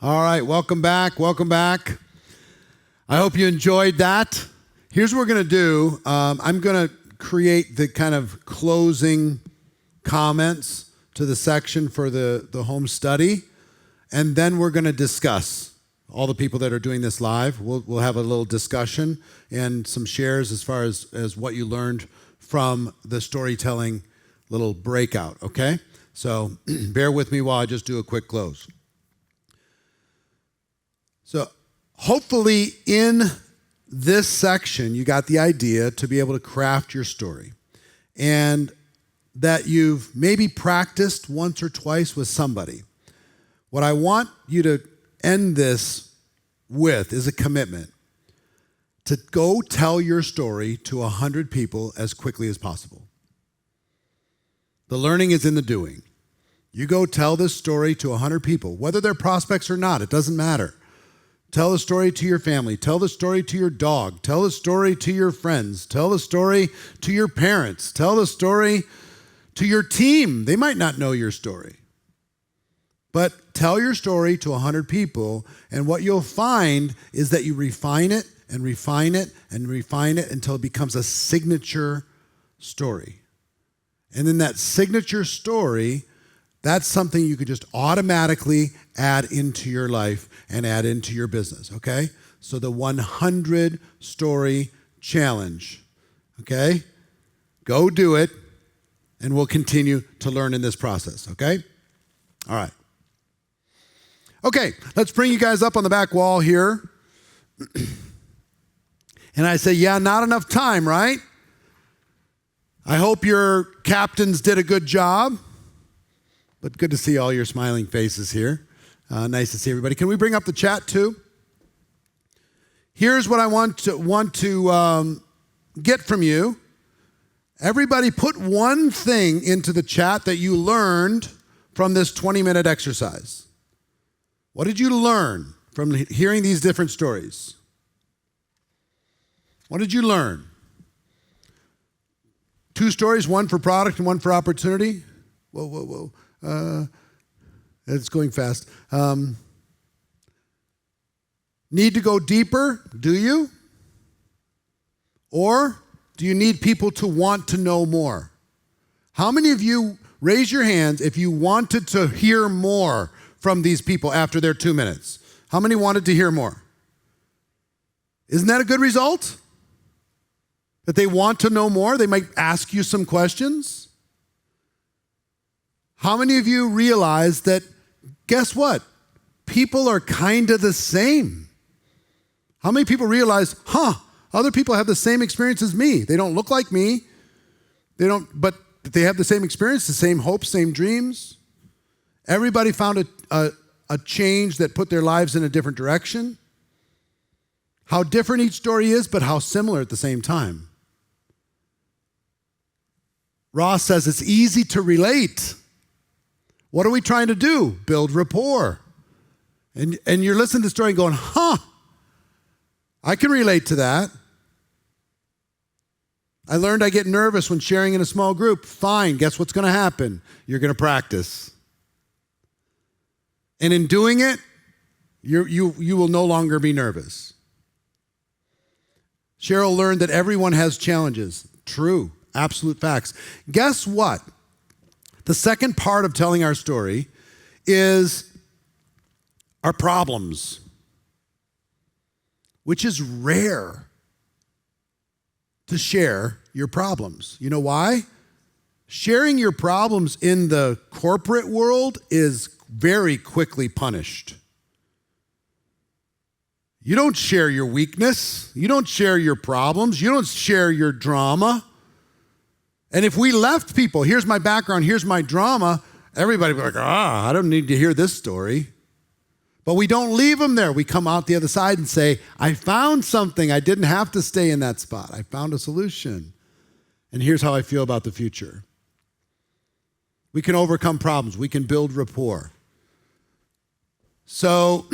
All right, welcome back. Welcome back. I hope you enjoyed that. Here's what we're going to do. I'm going to create the kind of closing comments to the section for the home study, and then we're going to discuss. All the people that are doing this live, we'll have a little discussion and some shares as far as what you learned from the storytelling little breakout, okay? So bear with me while I just do a quick close. So hopefully in this section, you got the idea to be able to craft your story and that you've maybe practiced once or twice with somebody. What I want you to end this with is a commitment to go tell your story to 100 people as quickly as possible. The learning is in the doing. You go tell this story to 100 people, whether they're prospects or not, it doesn't matter. Tell the story to your family. Tell the story to your dog. Tell the story to your friends. Tell the story to your parents. Tell the story to your team. They might not know your story. But tell your story to 100 people, and what you'll find is that you refine it and refine it and refine it until it becomes a signature story. And then that signature story, that's something you could just automatically add into your life and add into your business, okay? So the 100 story challenge, okay? Go do it, and we'll continue to learn in this process, okay? All right. Okay, let's bring you guys up on the back wall here. And I say, yeah, not enough time, right? I hope your captains did a good job. But good to see all your smiling faces here. Nice to see everybody. Can we bring up the chat too? Here's what I want to get from you. Everybody put one thing into the chat that you learned from this 20-minute exercise. What did you learn from hearing these different stories? What did you learn? 2 stories, one for product and one for opportunity. Whoa. It's going fast. Need to go deeper, do you? Or do you need people to want to know more? How many of you, raise your hands if you wanted to hear more from these people after their 2 minutes? How many wanted to hear more? Isn't that a good result? That they want to know more? They might ask you some questions. How many of you realize that, guess what? People are kind of the same. How many people realize, other people have the same experience as me. They don't look like me. But they have the same experience, the same hopes, same dreams. Everybody found a change that put their lives in a different direction. How different each story is, but how similar at the same time. Ross says it's easy to relate. What are we trying to do? Build rapport. And you're listening to the story and going, I can relate to that. I learned I get nervous when sharing in a small group. Fine, guess what's going to happen? You're going to practice. And in doing it, you will no longer be nervous. Cheryl learned that everyone has challenges. True, absolute facts. Guess what? The second part of telling our story is our problems, which is rare to share your problems. You know why? Sharing your problems in the corporate world is very quickly punished. You don't share your weakness. You don't share your problems. You don't share your drama. And if we left people, here's my background, here's my drama, everybody would be like, I don't need to hear this story. But we don't leave them there. We come out the other side and say, I found something. I didn't have to stay in that spot. I found a solution. And here's how I feel about the future. We can overcome problems. We can build rapport. So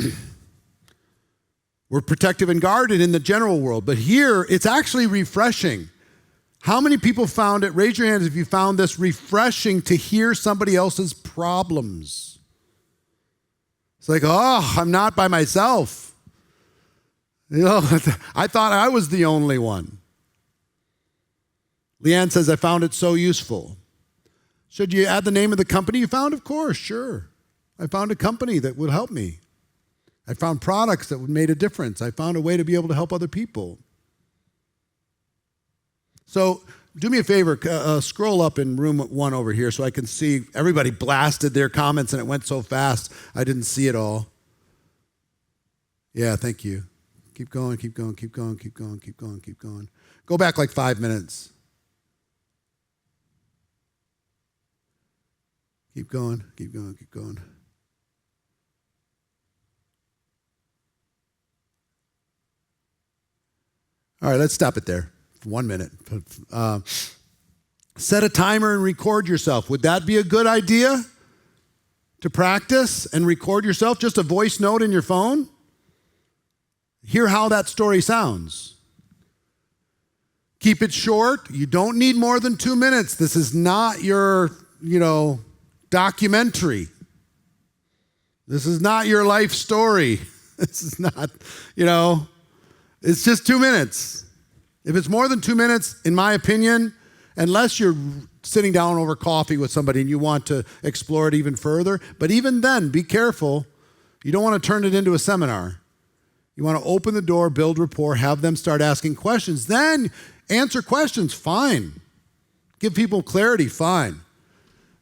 we're protective and guarded in the general world. But here, it's actually refreshing. How many people found it? Raise your hands if you found this refreshing to hear somebody else's problems. It's like, oh, I'm not by myself. You know, I thought I was the only one. Leanne says, I found it so useful. Should you add the name of the company you found? Of course, sure. I found a company that would help me. I found products that made a difference. I found a way to be able to help other people. So do me a favor, scroll up in room 1 over here so I can see. Everybody blasted their comments and it went so fast I didn't see it all. Yeah, thank you. Keep going, keep going, keep going, keep going, keep going, keep going. Go back like 5 minutes. Keep going, keep going, keep going. All right, let's stop it there for 1 minute. Set a timer and record yourself. Would that be a good idea to practice and record yourself? Just a voice note in your phone? Hear how that story sounds. Keep it short. You don't need more than 2 minutes. This is not your, documentary. This is not your life story. This is not, it's just 2 minutes. If it's more than 2 minutes, in my opinion, unless you're sitting down over coffee with somebody and you want to explore it even further, but even then, be careful. You don't want to turn it into a seminar. You want to open the door, build rapport, have them start asking questions. Then answer questions, fine. Give people clarity, fine.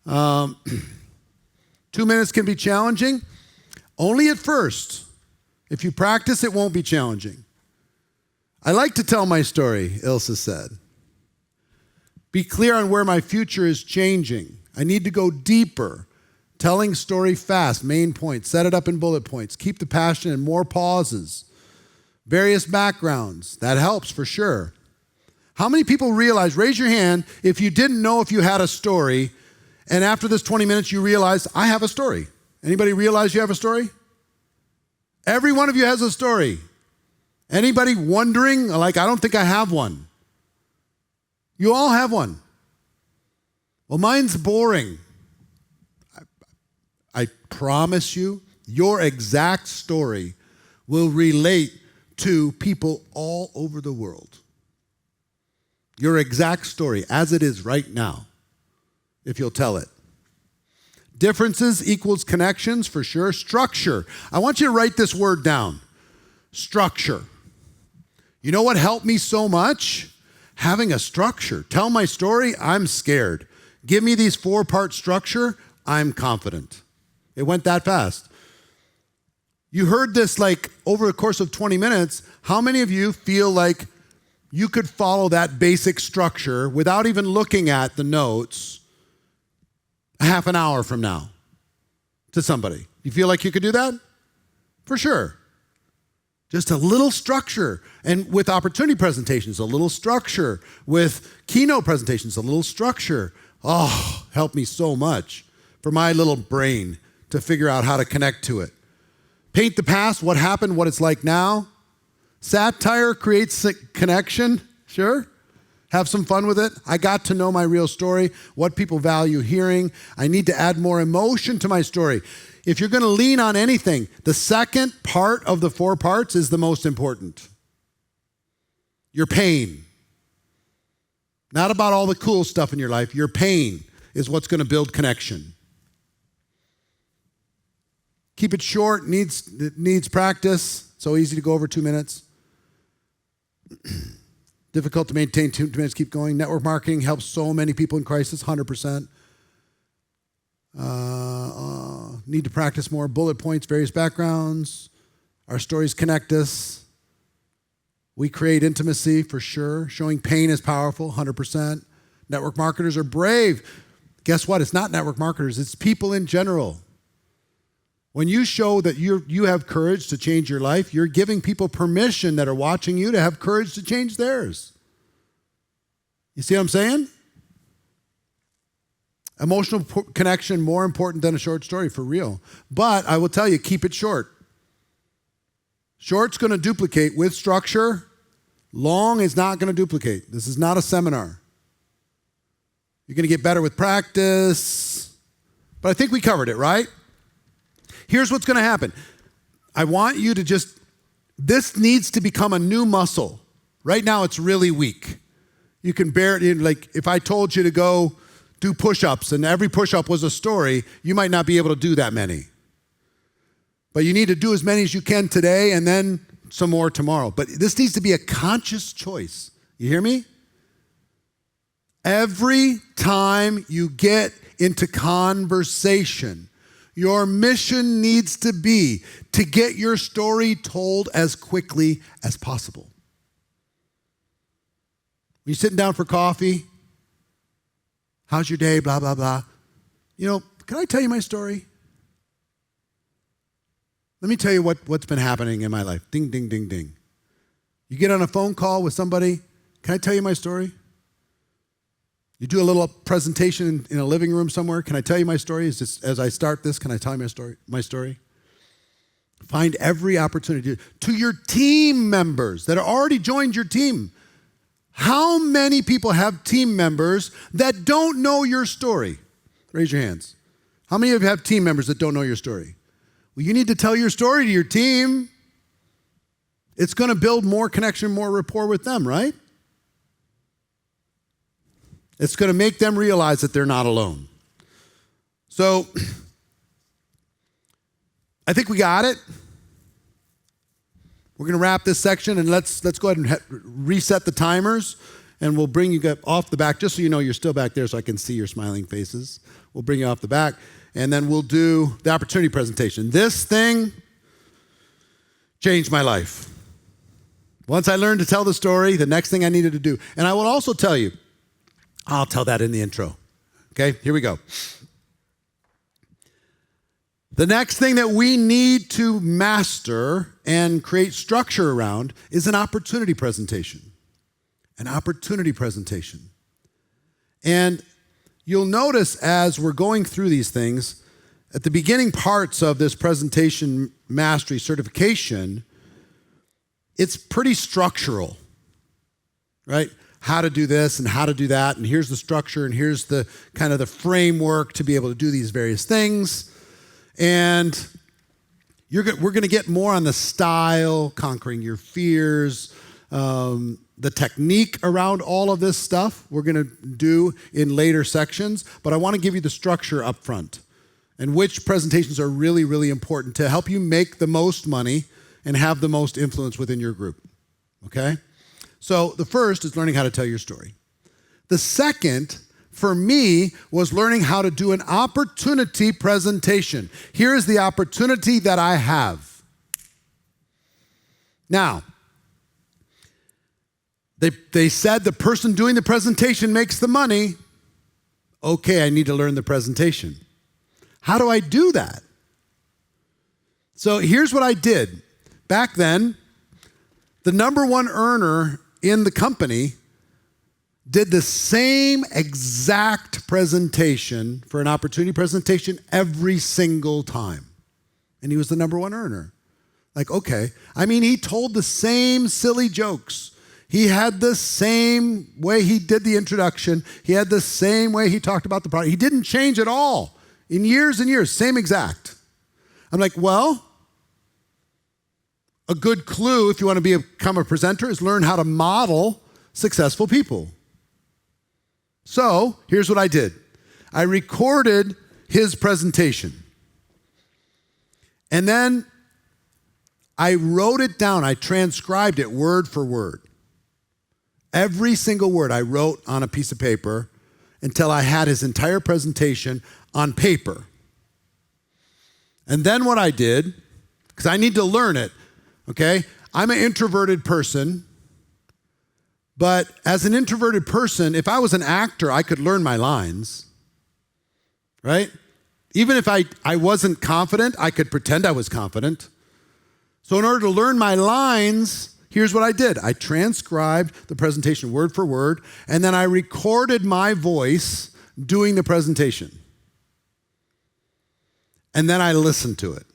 2 minutes can be challenging. Only at first. If you practice, it won't be challenging. I like to tell my story, Ilsa said. Be clear on where my future is changing. I need to go deeper. Telling story fast, main points, set it up in bullet points. Keep the passion and more pauses. Various backgrounds, that helps for sure. How many people realize, raise your hand, if you didn't know if you had a story, and after this 20 minutes you realize, I have a story. Anybody realize you have a story? Every one of you has a story. Anybody wondering, like, I don't think I have one? You all have one. Well, mine's boring. I promise you, your exact story will relate to people all over the world. Your exact story, as it is right now, if you'll tell it. Differences equals connections, for sure. Structure. I want you to write this word down. Structure. You know what helped me so much? Having a structure. Tell my story, I'm scared. Give me these 4-part structure, I'm confident. It went that fast. You heard this like over the course of 20 minutes. How many of you feel like you could follow that basic structure without even looking at the notes a half an hour from now to somebody? You feel like you could do that? For sure. Just a little structure. And with opportunity presentations, a little structure. With keynote presentations, a little structure. Oh, helped me so much for my little brain to figure out how to connect to it. Paint the past, what happened, what it's like now. Satire creates a connection, sure. Have some fun with it. I got to know my real story, what people value hearing. I need to add more emotion to my story. If you're going to lean on anything, the second part of the 4 parts is the most important. Your pain. Not about all the cool stuff in your life. Your pain is what's going to build connection. Keep it short. It needs practice. So easy to go over 2 minutes. Difficult to maintain 2 minutes. Keep going. Network marketing helps so many people in crisis. 100%. Need to practice more. Bullet points, various backgrounds. Our stories connect us. We create intimacy for sure. Showing pain is powerful. 100%. Network marketers are brave. Guess what? It's not network marketers. It's people in general. When you show that you have courage to change your life, you're giving people permission that are watching you to have courage to change theirs. You see what I'm saying? Emotional connection, more important than a short story, for real. But I will tell you, keep it short. Short's going to duplicate with structure. Long is not going to duplicate. This is not a seminar. You're going to get better with practice. But I think we covered it, right? Here's what's going to happen. I want you to this needs to become a new muscle. Right now, it's really weak. You can bear it. Like if I told you to go do push-ups and every push-up was a story, you might not be able to do that many. But you need to do as many as you can today and then some more tomorrow. But this needs to be a conscious choice. You hear me? Every time you get into conversation, your mission needs to be to get your story told as quickly as possible. When you're sitting down for coffee, how's your day, blah, blah, blah. Can I tell you my story? Let me tell you what's been happening in my life. Ding, ding, ding, ding. You get on a phone call with somebody, can I tell you my story? You do a little presentation in a living room somewhere, can I tell you my story? As I start this, can I tell you my story? Find every opportunity to your team members that have already joined your team. How many people have team members that don't know your story? Raise your hands. How many of you have team members that don't know your story? Well, you need to tell your story to your team. It's going to build more connection, more rapport with them, right? It's going to make them realize that they're not alone. So, I think we got it. We're going to wrap this section, and let's go ahead and reset the timers, and we'll bring you off the back, just so you know you're still back there so I can see your smiling faces. We'll bring you off the back, and then we'll do the opportunity presentation. This thing changed my life. Once I learned to tell the story, the next thing I needed to do, and I will also tell you, I'll tell that in the intro. Okay, here we go. The next thing that we need to master and create structure around is an opportunity presentation. An opportunity presentation. And you'll notice as we're going through these things, at the beginning parts of this presentation mastery certification, it's pretty structural, right? How to do this and how to do that, and here's the structure, and here's the kind of the framework to be able to do these various things. And we're going to get more on the style, conquering your fears, the technique around all of this stuff we're going to do in later sections, but I want to give you the structure up front and which presentations are really, really important to help you make the most money and have the most influence within your group, okay? So the first is learning how to tell your story. The second, for me, was learning how to do an opportunity presentation. Here is the opportunity that I have. Now, they said the person doing the presentation makes the money. Okay, I need to learn the presentation. How do I do that? So here's what I did. Back then, the number one earner in the company did the same exact presentation for an opportunity presentation every single time. And he was the number one earner. Like, okay. I mean, he told the same silly jokes. He had the same way he did the introduction. He had the same way he talked about the product. He didn't change at all in years and years, same exact. I'm like, well, a good clue if you want to become a presenter is learn how to model successful people. So here's what I did. I recorded his presentation. And then I wrote it down. I transcribed it word for word. Every single word I wrote on a piece of paper until I had his entire presentation on paper. And then what I did, because I need to learn it, okay? I'm an introverted person, but as an introverted person, if I was an actor, I could learn my lines, right? Even if I wasn't confident, I could pretend I was confident. So in order to learn my lines, here's what I did. I transcribed the presentation word for word, and then I recorded my voice doing the presentation. And then I listened to it.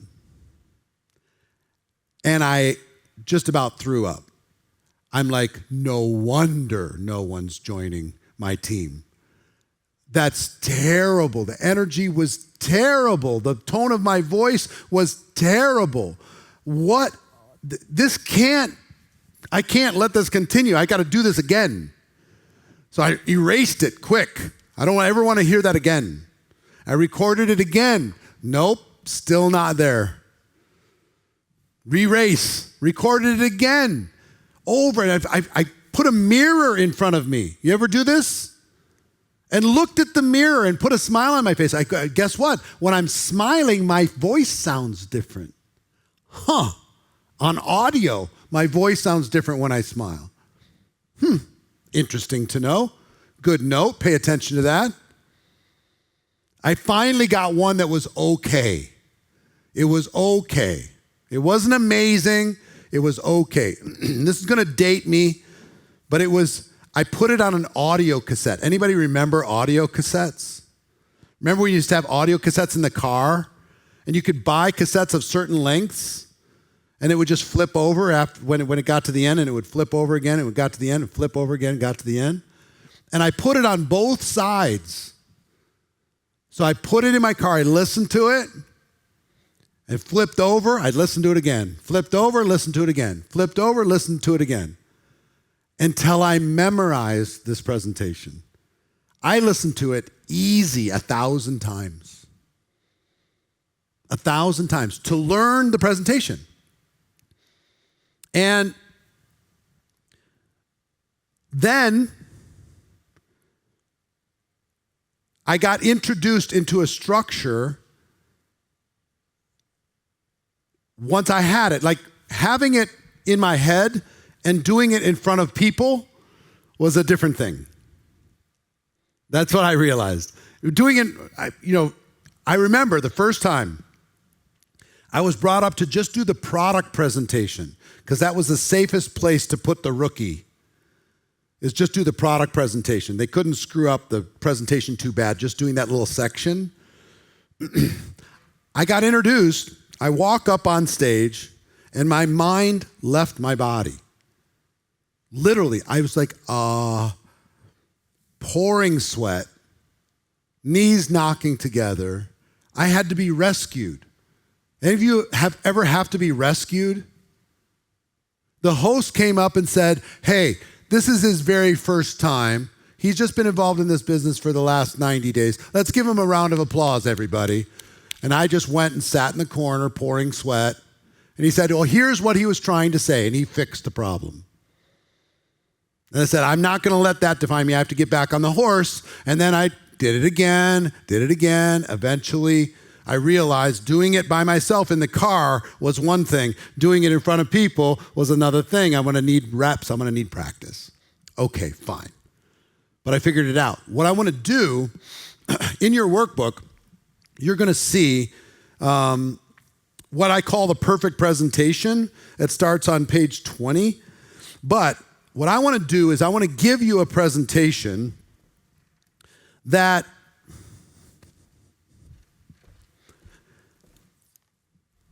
And I just about threw up. I'm like, no wonder no one's joining my team. That's terrible. The energy was terrible. The tone of my voice was terrible. What? I can't let this continue. I got to do this again. So I erased it quick. I don't ever want to hear that again. I recorded it again. Nope, still not there. Re-race, recorded it again. Over, and I put a mirror in front of me. You ever do this? And looked at the mirror and put a smile on my face. Guess what? When I'm smiling, my voice sounds different. On audio, my voice sounds different when I smile. Interesting to know. Good note. Pay attention to that. I finally got one that was okay. It was okay. It wasn't amazing. It was okay. This is going to date me, but I put it on an audio cassette. Anybody remember audio cassettes? Remember we used to have audio cassettes in the car? And you could buy cassettes of certain lengths, and it would just flip over when it got to the end, and it would flip over again, it would got to the end, and flip over again, got to the end. And I put it on both sides. So I put it in my car, I listened to it, and flipped over, I'd listen to it again. Flipped over, listened to it again. Flipped over, listened to it again. Until I memorized this presentation. I listened to it easy 1,000 times. 1,000 times to learn the presentation. And then I got introduced into a structure once I had it. Like having it in my head and doing it in front of people was a different thing. That's what I realized. Doing it, I remember the first time I was brought up to just do the product presentation because that was the safest place to put the rookie, is just do the product presentation. They couldn't screw up the presentation too bad, just doing that little section. I got introduced, I walk up on stage, and my mind left my body. Literally, I was like, pouring sweat, knees knocking together. I had to be rescued. Any of you have to be rescued? The host came up and said, hey, this is his very first time. He's just been involved in this business for the last 90 days. Let's give him a round of applause, everybody. And I just went and sat in the corner pouring sweat. And he said, well, here's what he was trying to say. And he fixed the problem. And I said, I'm not going to let that define me. I have to get back on the horse. And then I did it again. Eventually, I realized doing it by myself in the car was one thing. Doing it in front of people was another thing. I'm going to need reps. I'm going to need practice. Okay, fine. But I figured it out. What I want to do, in your workbook, you're going to see what I call the perfect presentation. It starts on page 20. But what I want to do is I want to give you a presentation that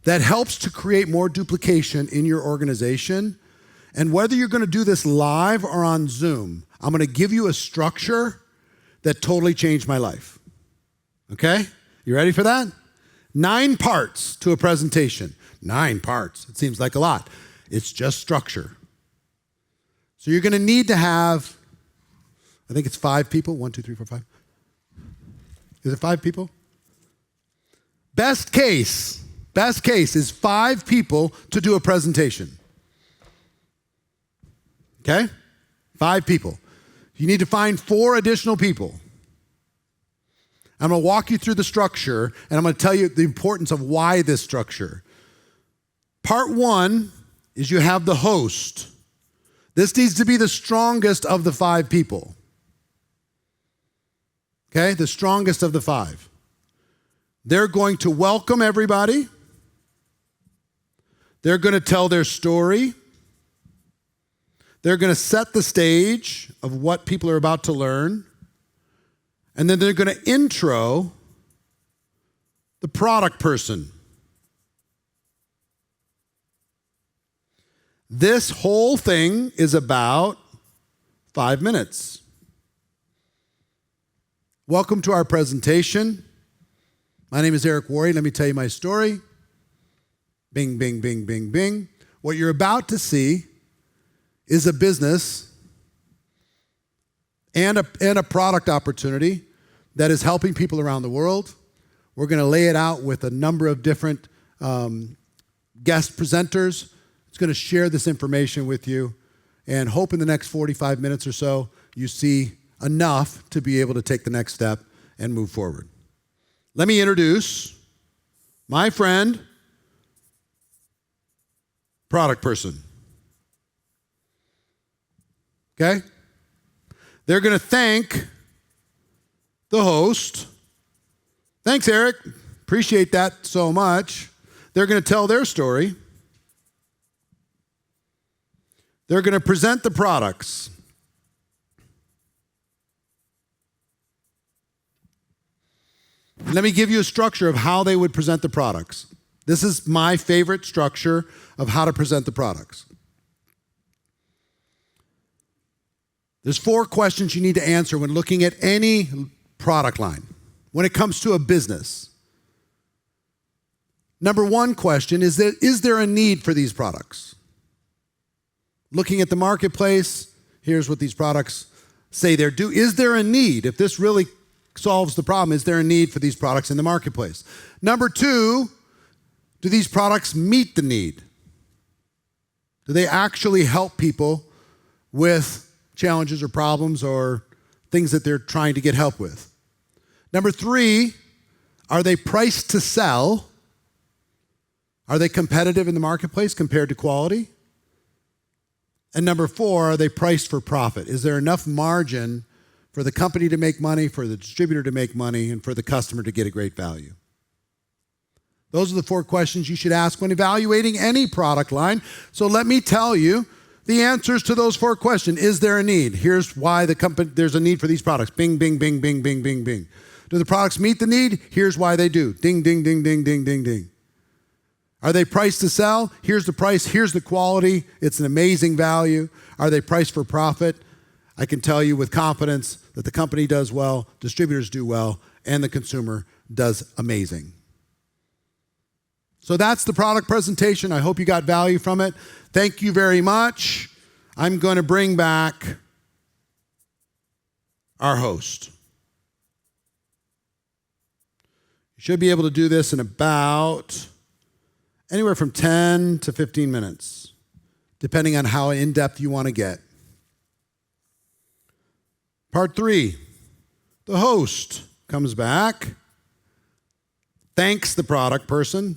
helps to create more duplication in your organization. And whether you're going to do this live or on Zoom, I'm going to give you a structure that totally changed my life. Okay? You ready for that? 9 parts to a presentation. 9 parts. It seems like a lot. It's just structure. So you're going to need to have, I think it's 5 people. 1, 2, 3, 4, 5. Is it 5 people? Best case is 5 people to do a presentation. Okay? 5 people. You need to find 4 additional people. I'm going to walk you through the structure, and I'm going to tell you the importance of why this structure. Part 1 is you have the host. This needs to be the strongest of the 5 people. Okay? The strongest of the 5. They're going to welcome everybody. They're going to tell their story. They're going to set the stage of what people are about to learn. And then they're going to intro the product person. This whole thing is about 5 minutes. Welcome to our presentation. My name is Eric Worre. Let me tell you my story. Bing, bing, bing, bing, bing. What you're about to see is a business and a product opportunity that is helping people around the world. We're going to lay it out with a number of different guest presenters. It's going to share this information with you and hope in the next 45 minutes or so you see enough to be able to take the next step and move forward. Let me introduce my friend, product person. Okay? They're going to thank the host. Thanks, Eric. Appreciate that so much. They're going to tell their story. They're going to present the products. Let me give you a structure of how they would present the products. This is my favorite structure of how to present the products. There's 4 questions you need to answer when looking at any product line when it comes to a business. Number 1 question is there a need for these products? Looking at the marketplace, here's what these products say they're due. Is there a need? If this really solves the problem, is there a need for these products in the marketplace? Number 2, do these products meet the need? Do they actually help people with challenges or problems or things that they're trying to get help with? Number 3, are they priced to sell? Are they competitive in the marketplace compared to quality? And number 4, are they priced for profit? Is there enough margin for the company to make money, for the distributor to make money, and for the customer to get a great value? Those are the 4 questions you should ask when evaluating any product line. So let me tell you the answers to those 4 questions. Is there a need? Here's why there's a need for these products. Bing, bing, bing, bing, bing, bing, bing. Do the products meet the need? Here's why they do. Ding, ding, ding, ding, ding, ding, ding. Are they priced to sell? Here's the price. Here's the quality. It's an amazing value. Are they priced for profit? I can tell you with confidence that the company does well, distributors do well, and the consumer does amazing. So that's the product presentation. I hope you got value from it. Thank you very much. I'm going to bring back our host. You should be able to do this in about anywhere from 10 to 15 minutes, depending on how in-depth you want to get. Part 3, the host comes back, thanks the product person,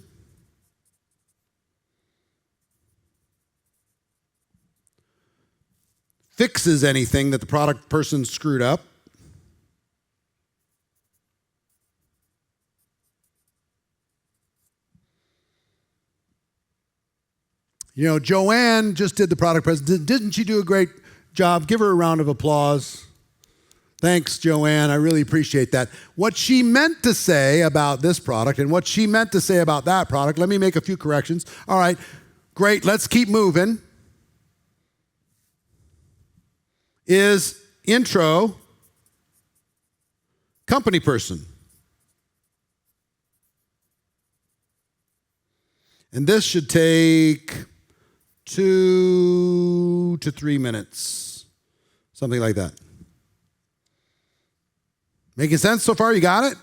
fixes anything that the product person screwed up, you know, Joanne just did the product presentation. Didn't she do a great job? Give her a round of applause. Thanks, Joanne. I really appreciate that. What she meant to say about this product and what she meant to say about that product, let me make a few corrections. All right, great. Let's keep moving. Is intro, company person. And this should take 2 to 3 minutes, something like that. Making sense so far? You got it?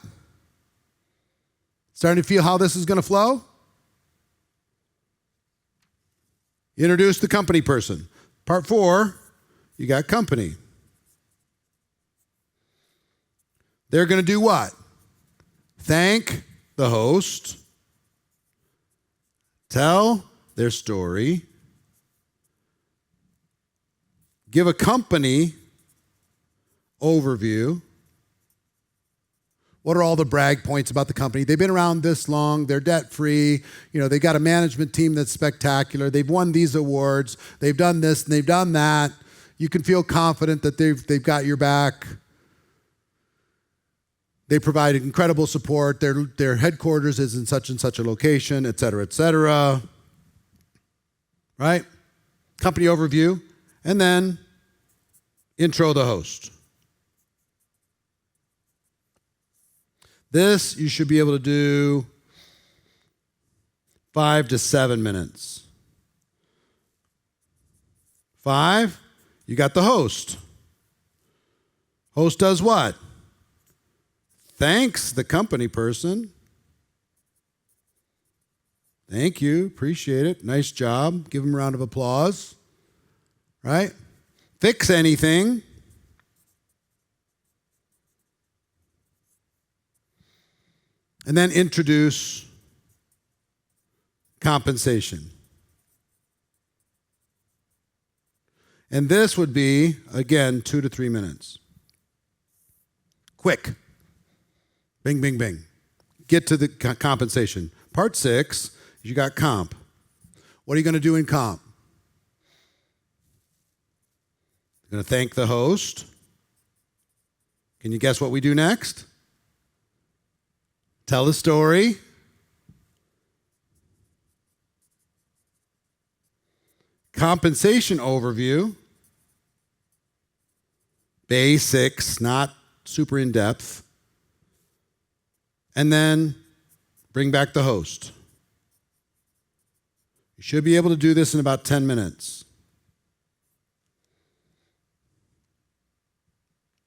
Starting to feel how this is going to flow? Introduce the company person. Part 4, you got company. They're going to do what? Thank the host, tell their story, give a company overview. What are all the brag points about the company? They've been around this long. They're debt-free. You know, they've got a management team that's spectacular. They've won these awards. They've done this and they've done that. You can feel confident that they've got your back. They provide incredible support. Their headquarters is in such and such a location, et cetera, et cetera. Right? Company overview. And then intro the host. This you should be able to do 5 to 7 minutes. 5, you got the host. Host does what? Thanks the company person. Thank you, appreciate it, nice job. Give them a round of applause, right? Fix anything. And then introduce compensation. And this would be, again, 2 to 3 minutes. Quick. Bing, bing, bing. Get to the compensation. Part 6, you got comp. What are you going to do in comp? You're going to thank the host. Can you guess what we do next? Tell the story. Compensation overview. Basics, not super in-depth. And then bring back the host. You should be able to do this in about 10 minutes.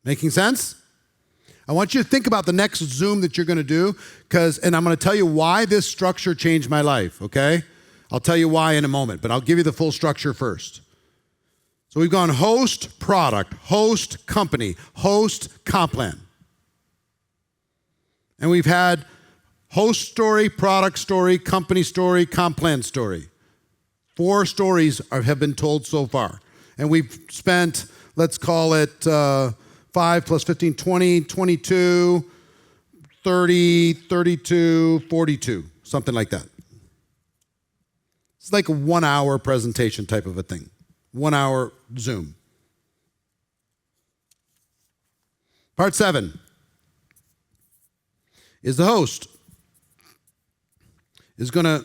Making sense? I want you to think about the next Zoom that you're going to do, and I'm going to tell you why this structure changed my life, okay? I'll tell you why in a moment, but I'll give you the full structure first. So we've gone host, product, host, company, host, comp plan. And we've had host story, product story, company story, comp plan story. 4 stories have been told so far. And we've spent, let's call it 5 plus 15, 20, 22, 30, 32, 42, something like that. It's like a 1-hour presentation type of a thing. 1-hour Zoom. Part 7 is the host is going to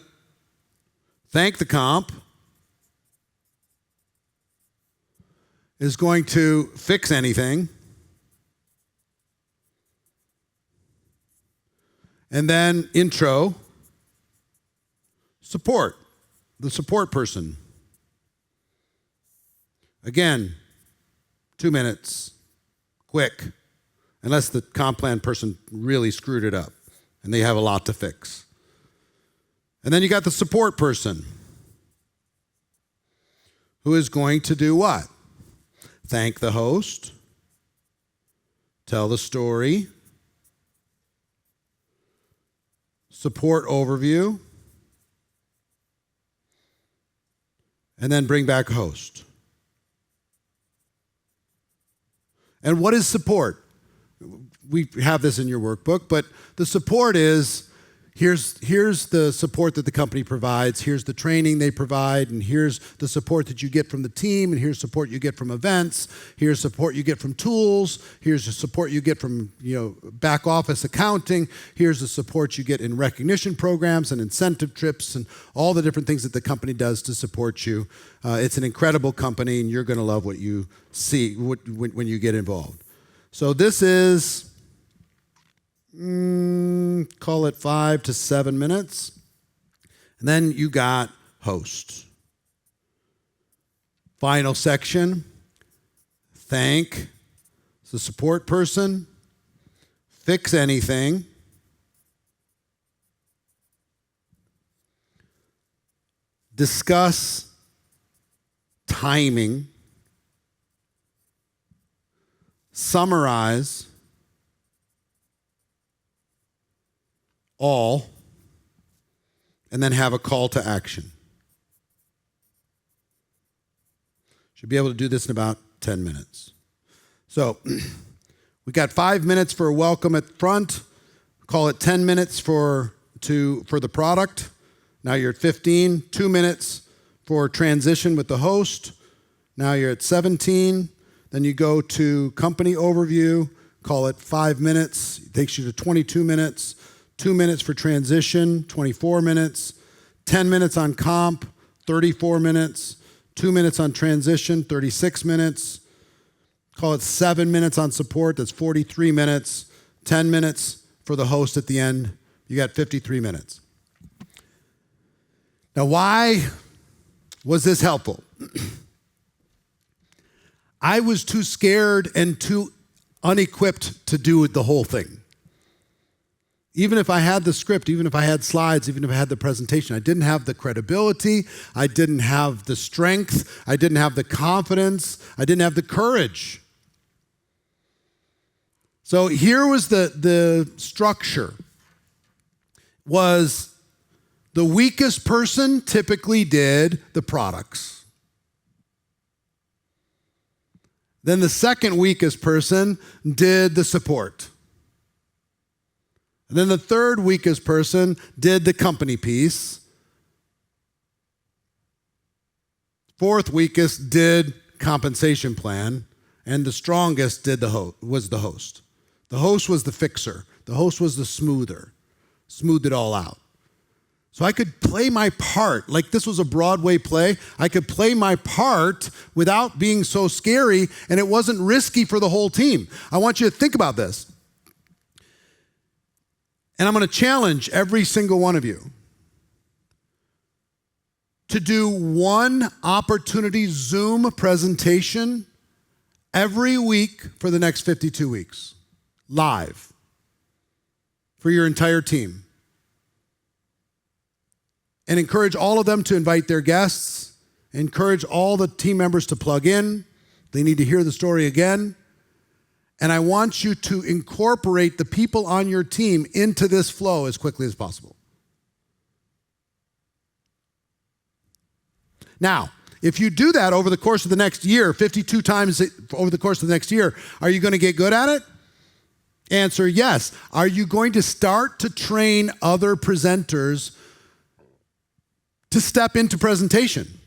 thank the comp, is going to fix anything, and then intro, support, the support person. Again, 2 minutes, quick, unless the comp plan person really screwed it up and they have a lot to fix. And then you got the support person who is going to do what? Thank the host, tell the story, support overview, and then bring back host. And what is support? We have this in your workbook, but the support is, here's the support that the company provides, here's the training they provide, and here's the support that you get from the team, and here's support you get from events, here's support you get from tools, here's the support you get from back office accounting, here's the support you get in recognition programs and incentive trips and all the different things that the company does to support you. It's an incredible company, and you're going to love what you see when you get involved. So this is, call it 5 to 7 minutes. And then you got host. Final section, thank the support person, fix anything, discuss timing, summarize all, and then have a call to action. Should be able to do this in about 10 minutes. So we got 5 minutes for a welcome at the front. Call it 10 minutes for the product. Now you're at 15. 2 minutes for transition with the host. Now you're at 17. Then you go to company overview. Call it 5 minutes. It takes you to 22 minutes. 2 minutes for transition, 24 minutes, 10 minutes on comp, 34 minutes, 2 minutes on transition, 36 minutes, call it 7 minutes on support, that's 43 minutes, 10 minutes for the host at the end. You got 53 minutes. Now, why was this helpful? I was too scared and too unequipped to do the whole thing. Even if I had the script, even if I had slides, even if I had the presentation, I didn't have the credibility, I didn't have the strength, I didn't have the confidence, I didn't have the courage. So here was the structure. Was the weakest person typically did the products. Then the second weakest person did the support. And then the third weakest person did the company piece. Fourth weakest did compensation plan. And the strongest did was the host. The host was the fixer. The host was the smoother. Smoothed it all out. So I could play my part. Like this was a Broadway play. I could play my part without being so scary, and it wasn't risky for the whole team. I want you to think about this. And I'm going to challenge every single one of you to do one opportunity Zoom presentation every week for the next 52 weeks, live, for your entire team. And encourage all of them to invite their guests. Encourage all the team members to plug in. They need to hear the story again. And I want you to incorporate the people on your team into this flow as quickly as possible. Now, if you do that over the course of the next year, 52 times over the course of the next year, are you going to get good at it? Answer, yes. Are you going to start to train other presenters to step into presentation?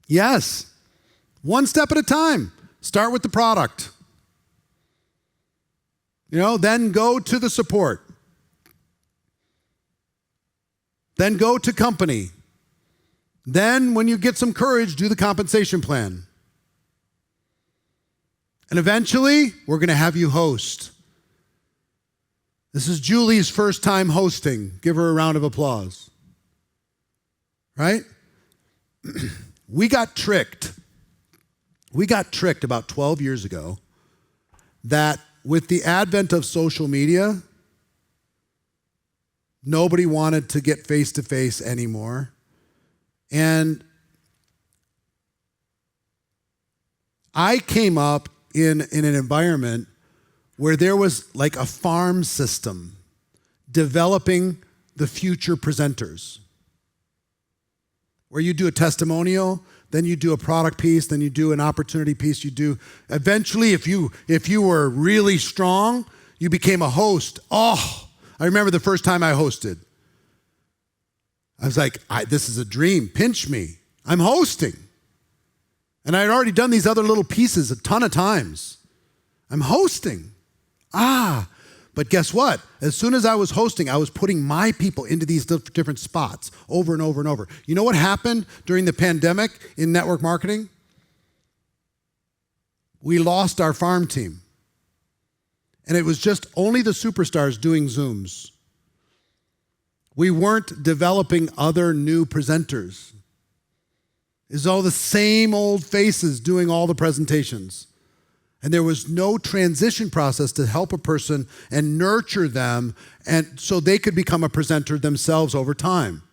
Yes. One step at a time. Start with the product. Then go to the support. Then go to company. Then, when you get some courage, do the compensation plan. And eventually, we're going to have you host. This is Julie's first time hosting. Give her a round of applause. Right? We got tricked. We got tricked about 12 years ago that with the advent of social media, nobody wanted to get face-to-face anymore. And I came up in an environment where there was like a farm system developing the future presenters, where you do a testimonial, then you do a product piece, then you do an opportunity piece, eventually if you were really strong, you became a host. Oh, I remember the first time I hosted. I was like, this is a dream, pinch me. I'm hosting. And I had already done these other little pieces a ton of times. I'm hosting. But guess what? As soon as I was hosting, I was putting my people into these different spots over and over and over. You know what happened during the pandemic in network marketing? We lost our farm team. And it was just only the superstars doing Zooms. We weren't developing other new presenters. It's all the same old faces doing all the presentations. And there was no transition process to help a person and nurture them and so they could become a presenter themselves over time.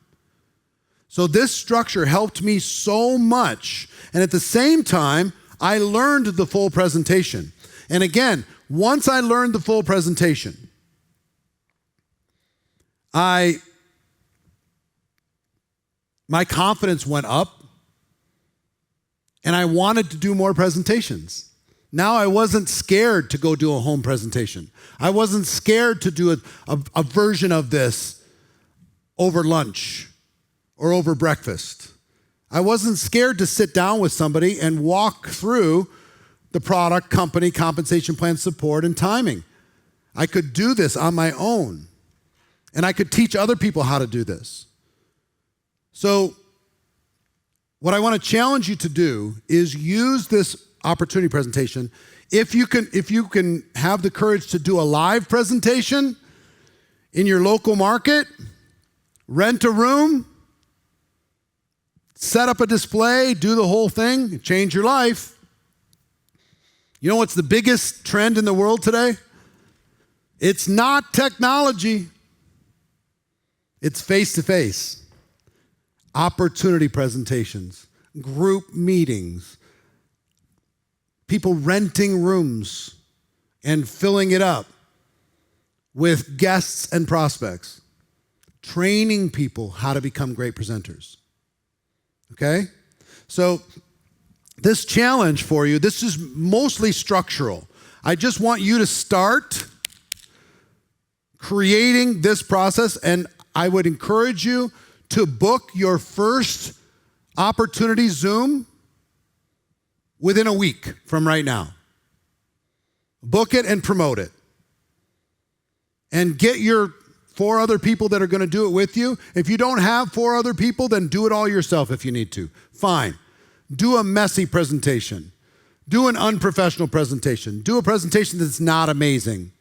So this structure helped me so much. And at the same time, I learned the full presentation. And again, once I learned the full presentation, my confidence went up and I wanted to do more presentations. Now I wasn't scared to go do a home presentation. I wasn't scared to do a version of this over lunch or over breakfast. I wasn't scared to sit down with somebody and walk through the product, company, compensation plan, support, and timing. I could do this on my own. And I could teach other people how to do this. So what I want to challenge you to do is use this opportunity presentation If you can have the courage to do a live presentation in your local market, rent a room, set up a display, do the whole thing, change your life. You know what's the biggest trend in the world today? It's not technology. It's face-to-face. Opportunity presentations, group meetings, people renting rooms and filling it up with guests and prospects, training people how to become great presenters. Okay? So this challenge for you, this is mostly structural. I just want you to start creating this process, and I would encourage you to book your first opportunity Zoom within a week from right now. Book it and promote it. And get your 4 other people that are going to do it with you. If you don't have 4 other people, then do it all yourself if you need to. Fine. Do a messy presentation. Do an unprofessional presentation. Do a presentation that's not amazing.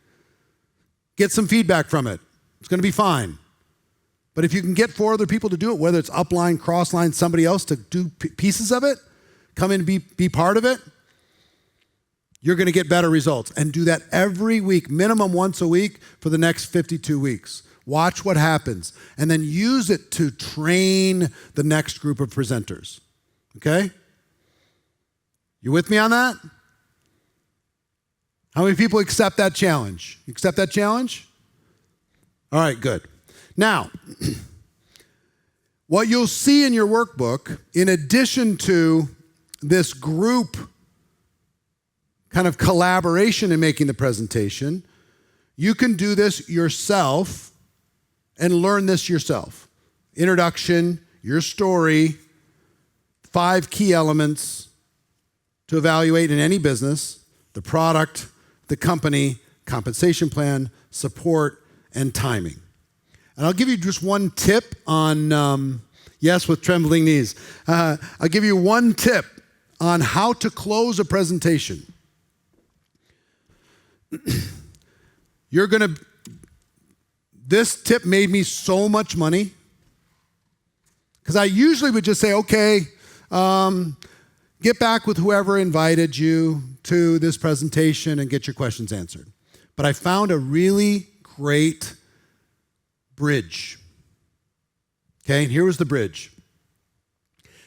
Get some feedback from it. It's going to be fine. But if you can get 4 other people to do it, whether it's upline, crossline, somebody else to do pieces of it, come in and be part of it, you're going to get better results. And do that every week, minimum once a week for the next 52 weeks. Watch what happens. And then use it to train the next group of presenters. Okay? You with me on that? How many people accept that challenge? You accept that challenge? All right, good. Now, what you'll see in your workbook, in addition to this group kind of collaboration in making the presentation, you can do this yourself and learn this yourself. Introduction, your story, 5 key elements to evaluate in any business: the product, the company, compensation plan, support, and timing. And I'll give you just one tip on, yes, with trembling knees. I'll give you one tip on how to close a presentation. This tip made me so much money, because I usually would just say, okay, get back with whoever invited you to this presentation and get your questions answered. But I found a really great bridge. Okay, and here was the bridge.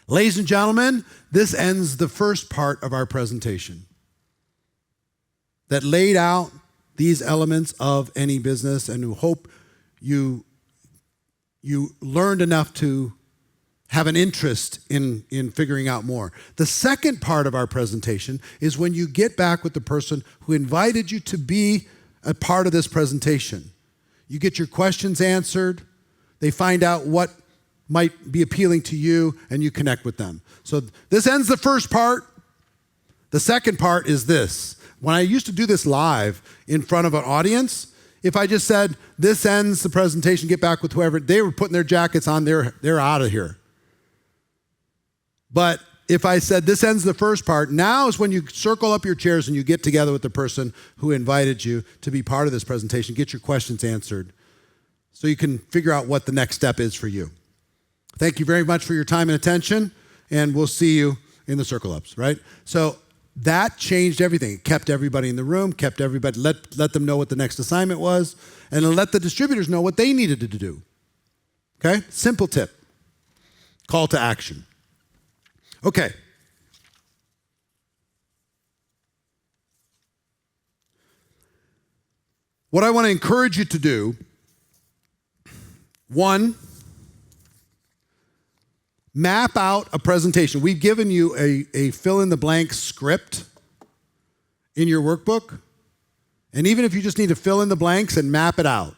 Ladies and gentlemen, this ends the first part of our presentation that laid out these elements of any business, and we hope you learned enough to have an interest in figuring out more. The second part of our presentation is when you get back with the person who invited you to be a part of this presentation. You get your questions answered, they find out what might be appealing to you, and you connect with them. So this ends the first part. The second part is this. When I used to do this live in front of an audience, if I just said, this ends the presentation, get back with whoever, they were putting their jackets on, they're out of here. But if I said, this ends the first part, now is when you circle up your chairs and you get together with the person who invited you to be part of this presentation, get your questions answered, so you can figure out what the next step is for you. Thank you very much for your time and attention, and we'll see you in the circle ups, right? So that changed everything. It kept everybody in the room, kept everybody, let them know what the next assignment was, and it let the distributors know what they needed to do. Okay? Simple tip. Call to action. Okay. What I want to encourage you to do, 1, map out a presentation. We've given you a fill-in-the-blank script in your workbook. And even if you just need to fill in the blanks and map it out,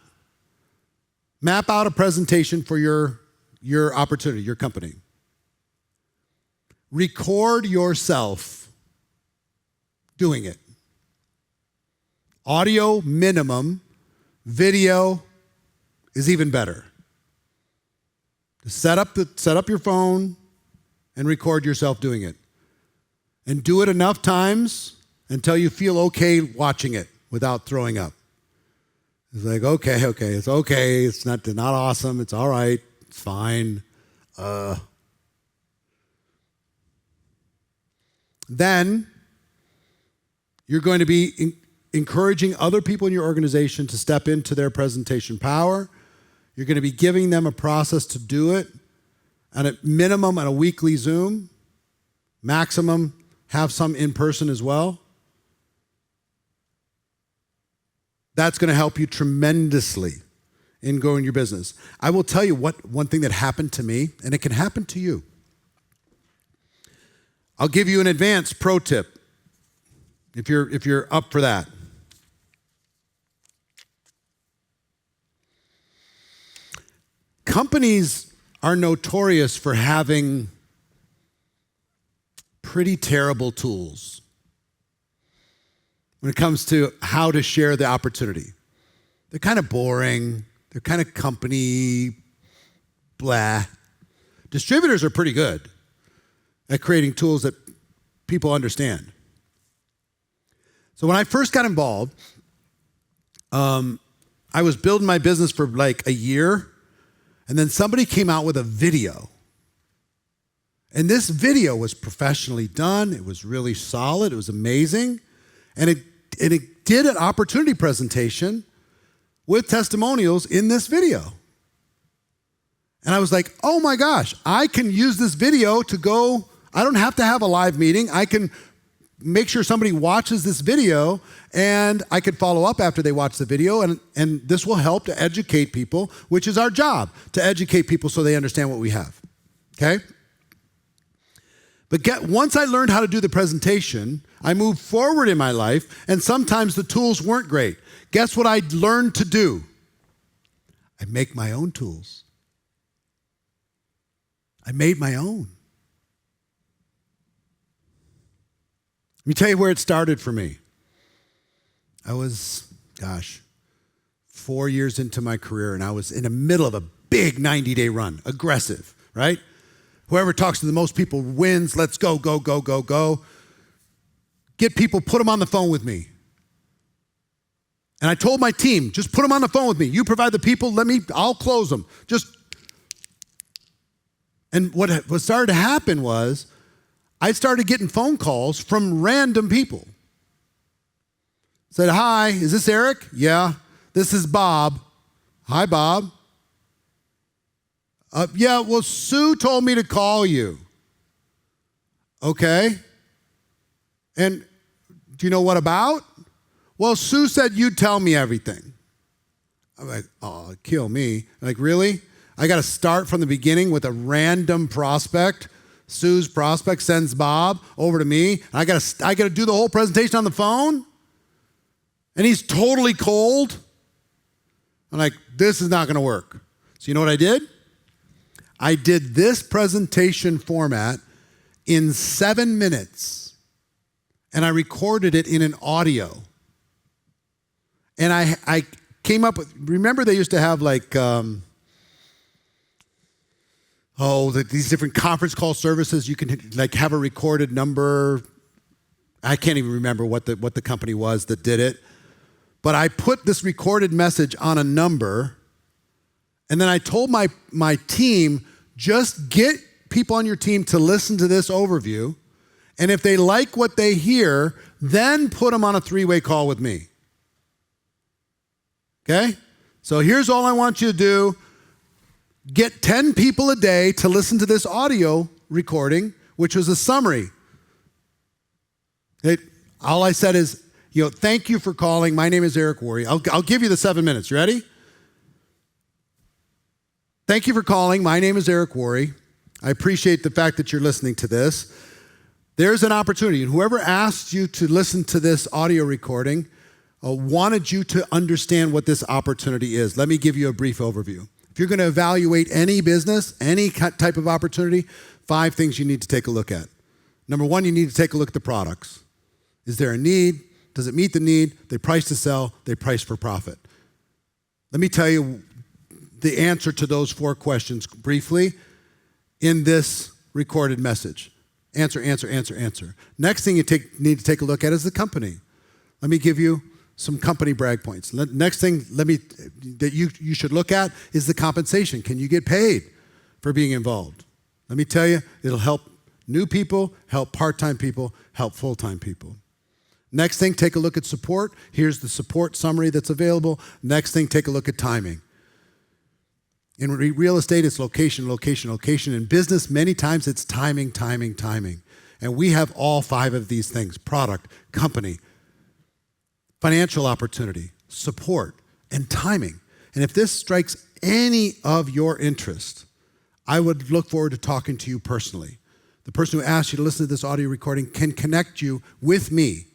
map out a presentation for your opportunity, your company. Record yourself doing it. Audio minimum, video is even better. Set up your phone and record yourself doing it. And do it enough times until you feel okay watching it without throwing up. It's like, okay, it's okay. It's not awesome. It's all right. It's fine. Then you're going to be encouraging other people in your organization to step into their presentation power. You're going to be giving them a process to do it, and at minimum on a weekly Zoom, maximum have some in person as well. That's going to help you tremendously in growing your business. I will tell you one thing that happened to me, and it can happen to you. I'll give you an advanced pro tip if you're up for that. Companies are notorious for having pretty terrible tools when it comes to how to share the opportunity. They're kind of boring. They're kind of company blah. Distributors are pretty good at creating tools that people understand. So when I first got involved, I was building my business for like a year, and then somebody came out with a video. And this video was professionally done. It was really solid. It was amazing. And it did an opportunity presentation with testimonials in this video. And I was like, oh my gosh, I can use this video to go, I don't have to have a live meeting. I can make sure somebody watches this video, and I could follow up after they watch the video, and this will help to educate people, which is our job, to educate people so they understand what we have, okay? But once I learned how to do the presentation, I moved forward in my life, and sometimes the tools weren't great. Guess what I learned to do? I make my own tools. I made my own. Let me tell you where it started for me. I was, 4 years into my career, and I was in the middle of a big 90-day run, aggressive, right? Whoever talks to the most people wins. Let's go, go, go, go, go. Get people, put them on the phone with me. And I told my team, just put them on the phone with me. You provide the people, I'll close them. And what started to happen was, I started getting phone calls from random people. Said, hi, is this Eric? Yeah, this is Bob. Hi, Bob. Yeah, well, Sue told me to call you. Okay. And do you know what about? Well, Sue said you'd tell me everything. I'm like, oh, kill me. I'm like, really? I got to start from the beginning with a random prospect. Sue's prospect sends Bob over to me. I got to do the whole presentation on the phone? And he's totally cold? I'm like, this is not going to work. So you know what I did? I did this presentation format in 7 minutes, and I recorded it in an audio. And I came up with, remember they used to have like, these different conference call services. You can like have a recorded number. I can't even remember what the company was that did it. But I put this recorded message on a number, and then I told my team, just get people on your team to listen to this overview, and if they like what they hear, then put them on a 3-way call with me. Okay? So here's all I want you to do. Get 10 people a day to listen to this audio recording, which was a summary. All I said is, thank you for calling. My name is Eric Worre. I'll give you the 7 minutes. Ready? Thank you for calling. My name is Eric Worre. I appreciate the fact that you're listening to this. There's an opportunity, and whoever asked you to listen to this audio recording wanted you to understand what this opportunity is. Let me give you a brief overview. If you're going to evaluate any business, any type of opportunity, 5 things you need to take a look at. Number 1, you need to take a look at the products. Is there a need? Does it meet the need? They price to sell. They price for profit. Let me tell you the answer to those 4 questions briefly in this recorded message. Answer, answer, answer, answer. Next thing you need to take a look at is the company. Let me give you some company brag points. Next thing that you should look at is the compensation. Can you get paid for being involved? Let me tell you, it'll help new people, help part-time people, help full-time people. Next thing, take a look at support. Here's the support summary that's available. Next thing, take a look at timing. In real estate, it's location, location, location. In business, many times it's timing, timing, timing. And we have all 5 of these things: product, company, financial opportunity, support, and timing. And if this strikes any of your interest, I would look forward to talking to you personally. The person who asked you to listen to this audio recording can connect you with me.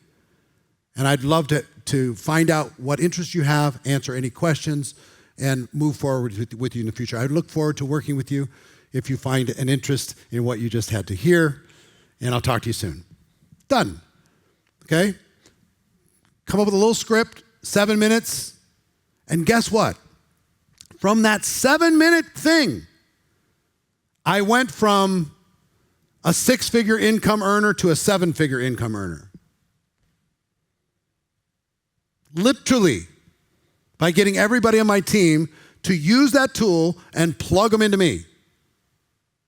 And I'd love to find out what interests you have, answer any questions, and move forward with you in the future. I look forward to working with you if you find an interest in what you just had to hear, and I'll talk to you soon. Done. Okay? Come up with a little script, 7 minutes, and guess what? From that 7-minute thing, I went from a 6-figure income earner to a 7-figure income earner. Literally, by getting everybody on my team to use that tool and plug them into me.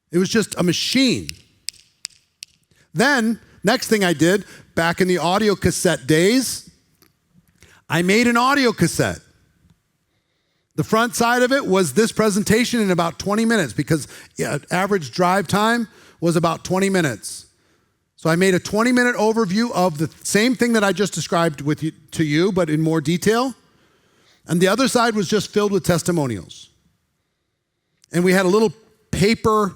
It was just a machine. Then, next thing I did, back in the audio cassette days, I made an audio cassette. The front side of it was this presentation in about 20 minutes because average drive time was about 20 minutes. So I made a 20-minute overview of the same thing that I just described to you, but in more detail. And the other side was just filled with testimonials. And we had a little paper,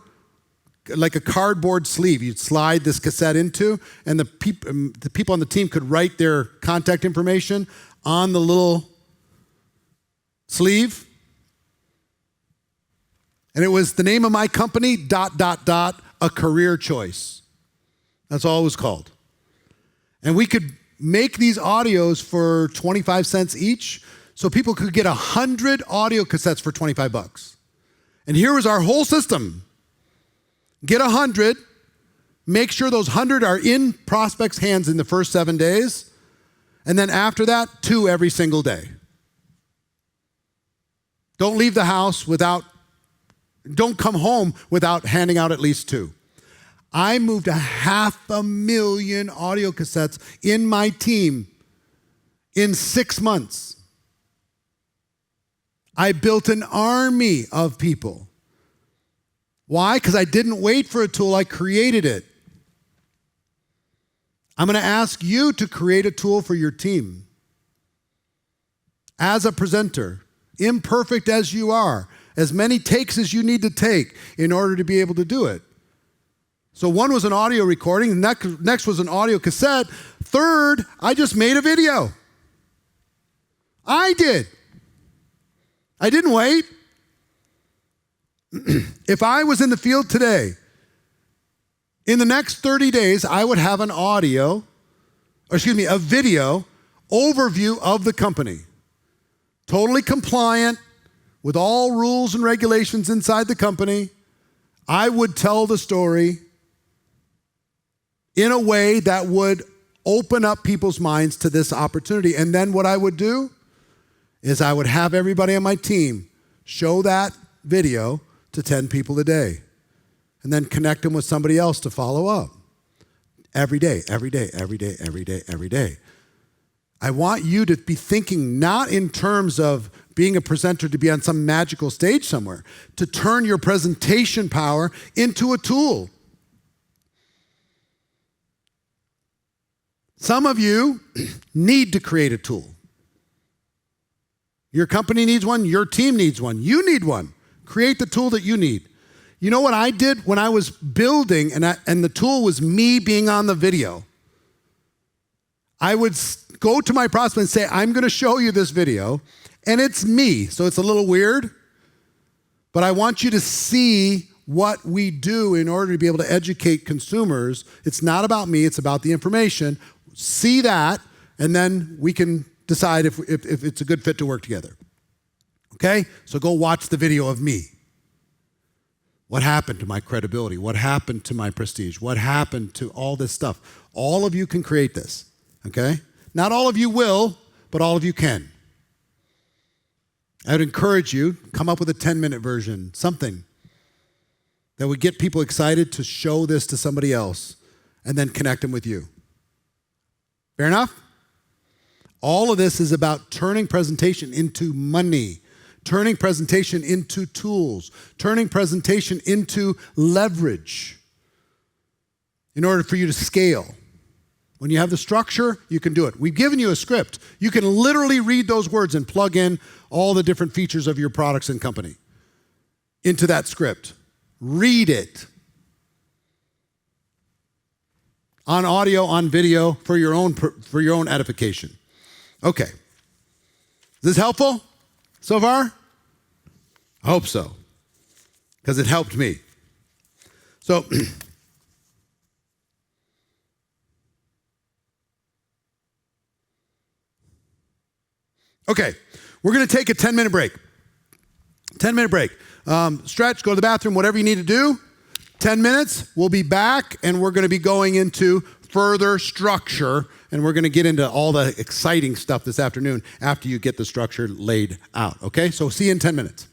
like a cardboard sleeve you'd slide this cassette into, and the people on the team could write their contact information on the little sleeve. And it was the name of my company, ... a career choice. That's all it was called. And we could make these audios for 25 cents each, so people could get 100 audio cassettes for 25 bucks. And here was our whole system. Get 100, make sure those 100 are in prospects' hands in the first 7 days, and then after that, 2 every single day. Don't leave the house don't come home without handing out at least 2. I moved 500,000 audio cassettes in my team in 6 months. I built an army of people. Why? Because I didn't wait for a tool, I created it. I'm going to ask you to create a tool for your team. As a presenter, imperfect as you are, as many takes as you need to take in order to be able to do it. So one was an audio recording, next was an audio cassette. Third, I just made a video. I did. I didn't wait. If I was in the field today, in the next 30 days, I would have a video overview of the company. Totally compliant with all rules and regulations inside the company. I would tell the story in a way that would open up people's minds to this opportunity. And then what I would do is I would have everybody on my team show that video to 10 people a day and then connect them with somebody else to follow up. Every day, every day, every day, every day, every day. I want you to be thinking not in terms of being a presenter to be on some magical stage somewhere, to turn your presentation power into a tool. Some of you need to create a tool. Your company needs one, your team needs one, you need one. Create the tool that you need. You know what I did when I was building and the tool was me being on the video? I would go to my prospect and say, I'm going to show you this video, and it's me, so it's a little weird, but I want you to see what we do in order to be able to educate consumers. It's not about me, it's about the information. See that, and then we can decide if it's a good fit to work together. Okay? So go watch the video of me. What happened to my credibility? What happened to my prestige? What happened to all this stuff? All of you can create this, okay? Not all of you will, but all of you can. I would encourage you, come up with a 10-minute version, something that would get people excited to show this to somebody else and then connect them with you. Fair enough? All of this is about turning presentation into money, turning presentation into tools, turning presentation into leverage in order for you to scale. When you have the structure, you can do it. We've given you a script. You can literally read those words and plug in all the different features of your products and company into that script. Read it. On audio, on video, for your own edification. Okay. Is this helpful so far? I hope so, because it helped me. So, okay, we're going to take a 10-minute break. 10-minute break. Stretch, go to the bathroom, whatever you need to do. 10 minutes, we'll be back, and we're going to be going into further structure, and we're going to get into all the exciting stuff this afternoon after you get the structure laid out, okay? So see you in 10 minutes.